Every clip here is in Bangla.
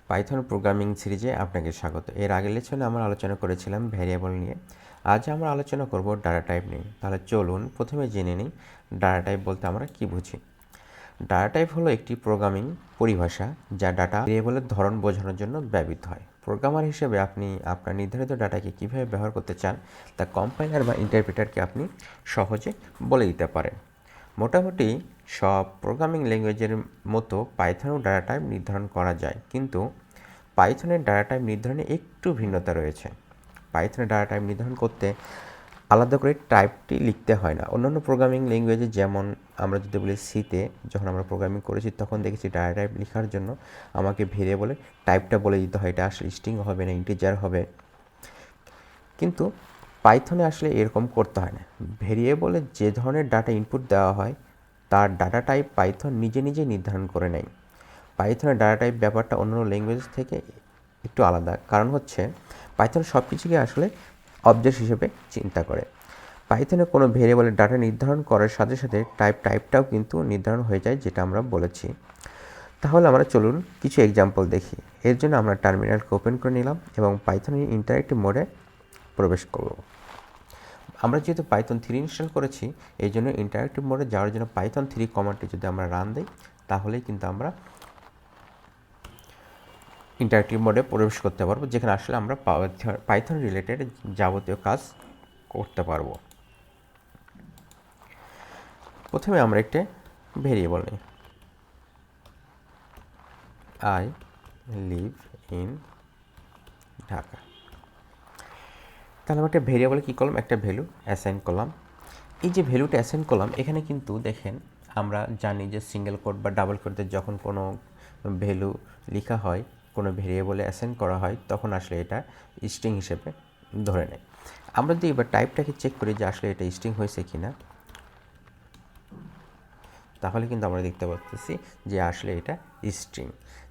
পাইথন প্রোগ্রামিং সিরিজে আপনাকে স্বাগত। এর আগের লেসনে আমরা আলোচনা করেছিলাম ভ্যারিয়েবল নিয়ে। আজ আমরা আলোচনা করব ডাটা টাইপ নিয়ে। তাহলে চলুন প্রথমে জেনে নিই ডাটা টাইপ বলতে আমরা কি বুঝি। ডাটা টাইপ হলো একটি প্রোগ্রামিং পরিভাষা যা ডাটা ভ্যারিয়েবলের ধরন বোঝানোর জন্য ব্যবহৃত হয়। প্রোগ্রামার হিসেবে আপনি আপনার নির্ধারিত ডাটাকে কীভাবে ব্যবহার করতে চান তা কম্পাইলার বা ইন্টারপ্রেটারকে আপনি সহজে বলে দিতে পারেন। মোটামুটি সব প্রোগ্রামিং ল্যাঙ্গুয়েজের মতো পাইথনেও ডাটা টাইপ নির্ধারণ করা যায়, কিন্তু পাইথনের ডাটা টাইপ নির্ধারণে একটু ভিন্নতা রয়েছে। পাইথনের ডাটা টাইপ নির্ধারণ করতে আলাদা করে টাইপটি লিখতে হয় না। অন্যান্য প্রোগ্রামিং ল্যাঙ্গুয়েজে যেমন আমরা যদি বলি সিতে যখন আমরা প্রোগ্রামিং করেছি তখন দেখেছি ডাটা টাইপ লেখার জন্য আমাকে ভেরিয়েবলের টাইপটা বলে দিতে হয়, এটা আসলে স্ট্রিং হবে না ইন্টিজার হবে। কিন্তু পাইথনে আসলে এরকম করতে হয় না। ভেরিয়েবলে যে ধরনের ডাটা ইনপুট দেওয়া হয় তার ডাটা টাইপ পাইথন নিজে নিজে নির্ধারণ করে নেয়। পাইথনের ডাটা টাইপ ব্যাপারটা অন্যান্য ল্যাঙ্গুয়েজ থেকে একটু আলাদা, কারণ হচ্ছে পাইথন সব কিছুকে আসলে অবজেক্ট হিসেবে চিন্তা করে। পাইথনে কোনো ভেরিয়েবলের ডাটা নির্ধারণ করার সাথে সাথে টাইপটাও কিন্তু নির্ধারণ হয়ে যায়, যেটা আমরা বলেছি। তাহলে আমরা চলুন কিছু এক্সাম্পল দেখি। এর জন্য আমরা টার্মিনালকে ওপেন করে নিলাম এবং পাইথনের ইন্টারেক্টিভ মোডে প্রবেশ করব। আমরা যেহেতু পাইথন 3 ইনস্টল করেছি, এই জন্য ইন্টারেক্টিভ মোডে যাওয়ার জন্য পাইথন 3 কমান্ডটি যদি আমরা রান দিই তাহলেই কিন্তু আমরা ইন্টারেক্টিভ মোডে প্রবেশ করতে পারবো, যেখানে আসলে আমরা পাইথন রিলেটেড যাবতীয় কাজ করতে পারবো। প্রথমে আমরা একটা ভেরিয়েবল নিই, আই লিভ ইন ঢাকা। তাহলে আমরা একটা ভেরিয়েবলে কী করলাম, একটা ভ্যালু অ্যাসাইন করলাম। এই যে ভ্যালুটা অ্যাসাইন করলাম, এখানে কিন্তু দেখেন আমরা জানি যে সিঙ্গেল কোট বা ডাবল কোটে যখন কোনো ভ্যালু লেখা হয়, কোনো ভেরিয়েবলে অ্যাসাইন করা হয়, তখন আসলে এটা স্ট্রিং হিসেবে ধরে নেয়। আমরা যদি এবার টাইপটাকে চেক করি যে আসলে এটা স্ট্রিং হয়েছে কি না, তাহলে কিন্তু আমরা দেখতে পাচ্ছি যে আসলে এটা স্ট্রিং।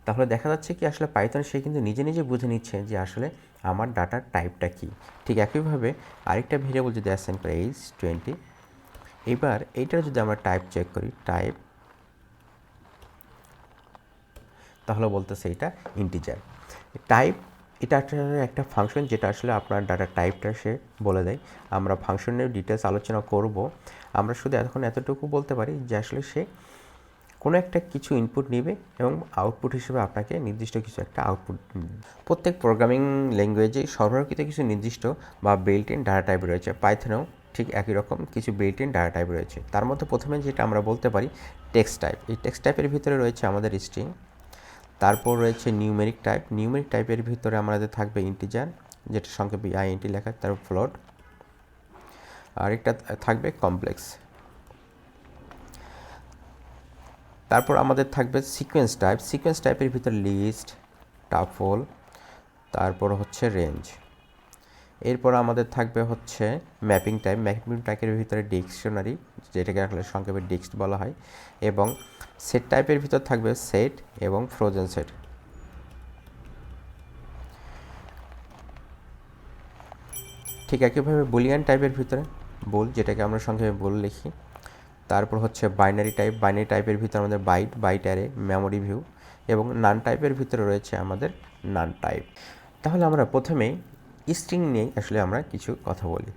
তাহলে দেখা যাচ্ছে কি আসলে পাইথন সে কিন্তু নিজে নিজে বুঝে নিচ্ছে যে আসলে আমার ডাটার টাইপটা কী। ঠিক একইভাবে আরেকটা ভেরিয়েবল যদি অ্যাসাইন করে এইজ 20, এবার এইটার যদি আমরা টাইপ চেক করি টাইপ, তাহলে বলতেছে এটা ইন্টিজার। টাইপ এটা একটা ফাংশন যেটা আসলে আপনার ডাটা টাইপটা সে বলে দেয়। আমরা ফাংশনের ডিটেলস আলোচনা করব। আমরা শুধু এখন এতটুকু বলতে পারি যে আসলে সে কোনো একটা কিছু ইনপুট নেবে এবং আউটপুট হিসেবে আপনাকে নির্দিষ্ট কিছু একটা আউটপুট। প্রত্যেক প্রোগ্রামিং ল্যাঙ্গুয়েজে সরবরাহকৃত কিছু নির্দিষ্ট বা বিল্ট ইন ডাটা টাইপ রয়েছে। পাইথনেও ঠিক একই রকম কিছু বিল্ট ইন ডাটা টাইপ রয়েছে। তার মধ্যে প্রথমে যেটা আমরা বলতে পারি টেক্সট টাইপ। এই টেক্সট টাইপের ভিতরে রয়েছে আমাদের স্ট্রিং, তারপর রয়েছে নিউমেরিক টাইপ। নিউমেরিক টাইপের ভিতরে আমাদের থাকবে ইন্টিজার, যেটা সংক্ষেপে INT লেখা, তারপর ফ্লোট, আরেকটা থাকবে কমপ্লেক্স। তারপর আমাদের থাকবে সিকোয়েন্স টাইপ। সিকোয়েন্স টাইপের ভিতরে লিস্ট, টাফল, তারপর হচ্ছে রেঞ্জ। এরপর আমাদের থাকবে হচ্ছে ম্যাপিং টাইপ। ম্যাপিং টাইপের ভিতরে ডিকশনারি, যেটাকে আসলে সংক্ষেপে ডিক্সট বলা হয়, এবং সেট টাইপের ভিতর থাকবে সেট এবং ফ্রোজেন সেট। ঠিক একইভাবে বুলিয়ান টাইপের ভিতরে বুল, যেটাকে আমরা সংক্ষেপে বুল লিখি। তারপর হচ্ছে বাইনারি টাইপ। বাইনারি টাইপের ভিতরে আমাদের বাইট অ্যারে, মেমোরি ভিউ, এবং নান টাইপের ভিতরে রয়েছে আমাদের নান টাইপ। তাহলে আমরা প্রথমেই স্ট্রিং নিয়ে আসলে আমরা কিছু কথা বলি।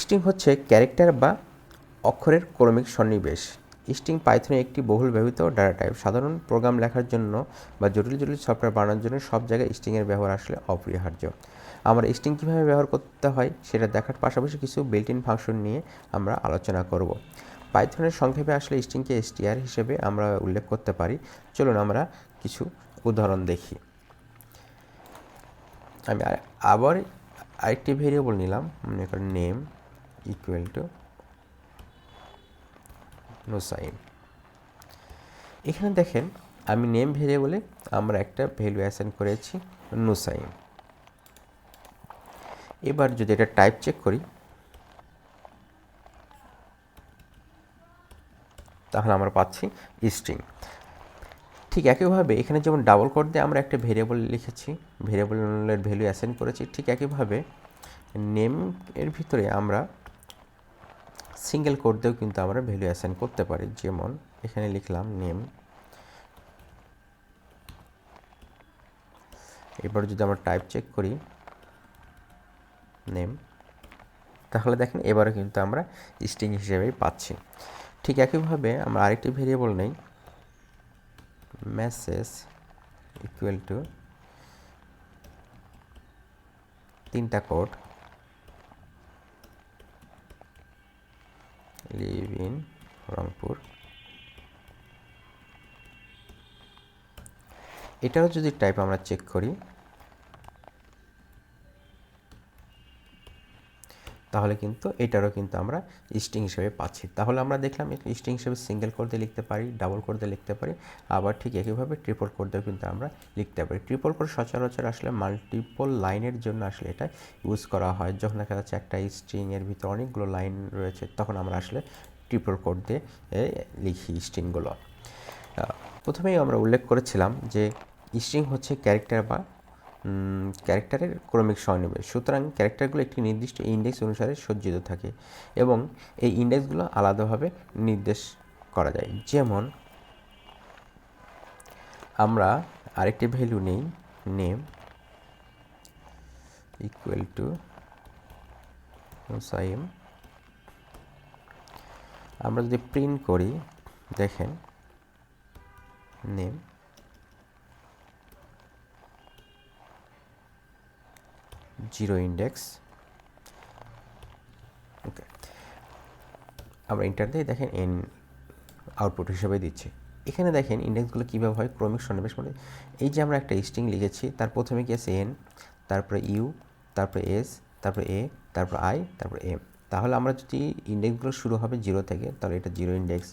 স্ট্রিং হচ্ছে ক্যারেক্টার বা অক্ষরের ক্রমিক সন্নিবেশ। স্ট্রিং পাইথনে একটি বহুল ব্যবহৃত ডাটা টাইপ। সাধারণ প্রোগ্রাম লেখার জন্য বা জটিল জটিল সফটওয়্যার বানানোর জন্য সব জায়গায় স্ট্রিংয়ের ব্যবহার আসলে অপরিহার্য। আমরা স্ট্রিং কীভাবে ব্যবহার করতে হয় সেটা দেখার পাশাপাশি কিছু বিল্ট ইন ফাংশন নিয়ে আমরা আলোচনা করব। পাইথনের সংক্ষেপে আসলে স্ট্রিংকে str হিসেবে আমরা উল্লেখ করতে পারি। চলুন আমরা কিছু উদাহরণ দেখি। আমি আবার আরেকটি ভেরিয়েবল নিলাম, মনে করেন নেম ইকুয়াল টু নুসাইন। এখানে দেখেন আমি নেম ভেরিয়েবলে আমরা একটা ভ্যালু অ্যাসাইন করেছি নুসাইন। এবার যদি এটা টাইপ চেক করি তাহলে আমরা পাচ্ছি স্ট্রিং। ঠিক একইভাবে এখানে যেমন ডাবল কোট দিয়ে আমরা একটা ভেরিয়েবল লিখেছি, ভেরিয়েবলের ভ্যালু অ্যাসাইন করেছি, ঠিক একইভাবে নেম এর ভিতরে আমরা সিঙ্গেল কোট দিয়েও কিন্তু আমরা ভ্যালু অ্যাসাইন করতে পারি। যেমন এখানে লিখলাম নেম এবার যদি আমরা টাইপ চেক করি নেম, তাহলে দেখেন এবারও কিন্তু আমরা স্ট্রিং হিসেবেই পাচ্ছি। ঠিক একইভাবে আমরা আরেকটি ভেরিয়েবল নেই, মেসেজ ইকুয়াল টু 3টা কোড, লিভ ইন রংপুর। এটারও যদি টাইপ আমরা চেক করি তাহলে কিন্তু এটারও কিন্তু আমরা স্ট্রিং হিসেবে পাচ্ছি। তাহলে আমরা দেখলাম স্ট্রিং হিসেবে সিঙ্গেল কোড দিয়ে লিখতে পারি, ডাবল কোড দিয়ে লিখতে পারি, আবার ঠিক একইভাবে ট্রিপল কোড দিয়েও কিন্তু আমরা লিখতে পারি। ট্রিপল কোড সচরাচর আসলে মাল্টিপল লাইনের জন্য আসলে এটা ইউজ করা হয়। যখন দেখা যাচ্ছে একটা স্ট্রিংয়ের ভিতরে অনেকগুলো লাইন রয়েছে তখন আমরা আসলে ট্রিপল কোড দিয়ে লিখি স্ট্রিংগুলো। প্রথমেই আমরা উল্লেখ করেছিলাম যে স্ট্রিং হচ্ছে ক্যারেক্টার বা ক্যারেক্টারের ক্রমিক সহনিবেশ। সুতরাং ক্যারেক্টারগুলো একটি নির্দিষ্ট ইন্ডেক্স অনুসারে সজ্জিত থাকে এবং এই ইন্ডেক্সগুলো আলাদাভাবে নির্দেশ করা যায়। যেমন আমরা আরেকটি ভ্যালু নেই, নেম ইকুয়াল টু সাইম। আমরা যদি প্রিন্ট করি দেখেন নেম জিরো ইন্ডেক্স, ওকে। আমরা এন্টার দিয়ে দেখেন এন আউটপুট হিসেবে দিচ্ছে। এখানে দেখেন ইন্ডেক্সগুলো কীভাবে হয়, ক্রমিক সন্নিবেশ। মানে এই যে আমরা একটা স্ট্রিং লিখেছি, তার প্রথমে কি আছে এন, তারপরে ইউ, তারপরে এস, তারপরে এ, তারপর আই, তারপর এম। তাহলে আমরা যদি ইন্ডেক্সগুলো শুরু হবে জিরো থেকে, তাহলে এটা জিরো ইন্ডেক্স,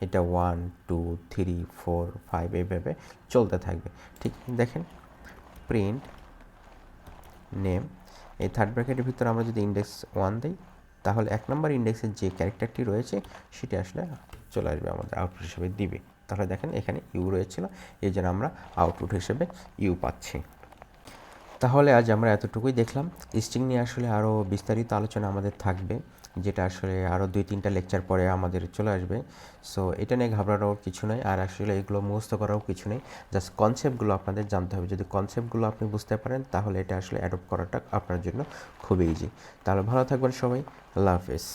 এটা 1 2 3 4 5 এইভাবে চলতে থাকবে। ঠিক দেখেন প্রিন্ট নেম, এই থার্ড ব্র্যাকেটের ভিতরে আমরা যদি ইন্ডেক্স 1 দিই তাহলে 1 নম্বর ইন্ডেক্সের যে ক্যারেক্টারটি রয়েছে সেটি আসলে চলে আসবে, আমাদের আউটপুট হিসেবে দিবে। তাহলে দেখেন এখানে ইউ রয়েছিল, এই জন্য আমরা আউটপুট হিসেবে ইউ পাচ্ছি। তাহলে আজ আমরা এতটুকুই দেখলাম। স্ট্রিং নিয়ে আসলে আরও বিস্তারিত আলোচনা আমাদের থাকবে, যেটা আসলে আরও 2-3টা লেকচার পরে আমাদের চলে আসবে। সো এটা নিয়ে ঘাবড়ানোর কিছু নেই, আর আসলে এগুলো মুখস্থ করাও কিছু নেই, জাস্ট কনসেপ্টগুলো আপনাদের জানতে হবে। যদি কনসেপ্টগুলো আপনি বুঝতে পারেন তাহলে এটা আসলে অ্যাডপ্ট করাটা আপনার জন্য খুবই ইজি। তাহলে ভালো থাকবেন সবাই, আল্লাহ হাফেজ।